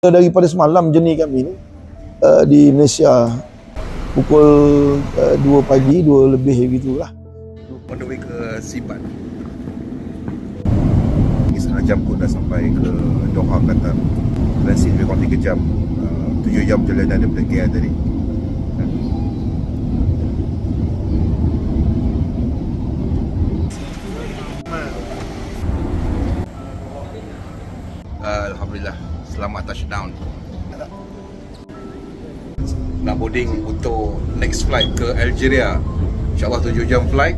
Daripada semalam journey kami ni di Malaysia pukul 2 pagi, 2 lebih begitulah. On the way ke Sibat. Setengah jam pun dah sampai ke Doha, Qatar. Transit lebih kurang 3 jam. 7 jam perjalanan daripada KL tadi. Alhamdulillah, selamat touchdown. Nak boarding untuk next flight ke Algeria. InsyaAllah 7 jam flight.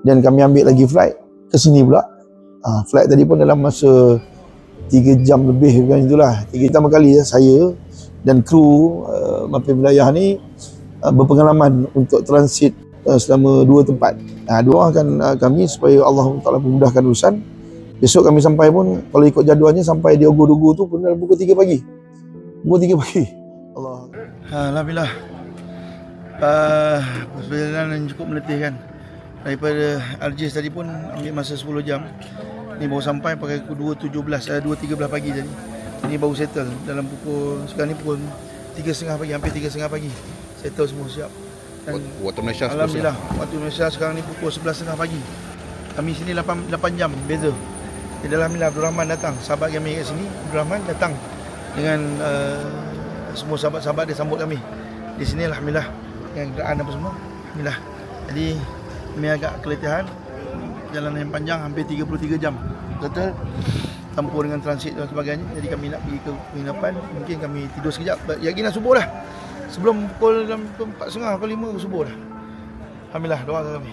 Dan kami ambil lagi flight ke sini pula. Flight tadi pun dalam masa 3 jam lebih macam itulah. 3 jam kali saya dan kru mampir wilayah ni berpengalaman untuk transit selama 2 tempat. Doakan kami supaya Allah Ta'ala memudahkan urusan. Besok kami sampai pun, kalau ikut jadualnya sampai di Ogo-Dogo tu pun dalam pukul 3 pagi. Pukul 3 pagi. Allah. Alhamdulillah. Perjalanan yang cukup meletihkan. Daripada Algiers tadi pun ambil masa 10 jam. Ni baru sampai pakai pukul 2.13 pagi tadi. Ini baru settle dalam pukul, sekarang ni pukul 3.30 pagi, hampir 3.30 pagi. Settle semua siap. Dan waktu Malaysia alhamdulillah, waktu Malaysia sekarang ni pukul 11.30 pagi. Kami sini 8 jam beza. Jadi alhamdulillah Abdul Rahman datang, sahabat kami kat sini, Abdul Rahman datang dengan semua sahabat-sahabat dia sambut kami. Di sini alhamdulillah dengan kenderaan apa semua. Alhamdulillah. Jadi kami agak keletihan, perjalanan yang panjang hampir 33 jam. Total campur dengan transit dan sebagainya. Jadi kami nak pergi ke penginapan, mungkin kami tidur sekejap. Yakin dah subuh dah. Sebelum pukul 4.30 pukul 5 subuh dah. Alhamdulillah, doa kami.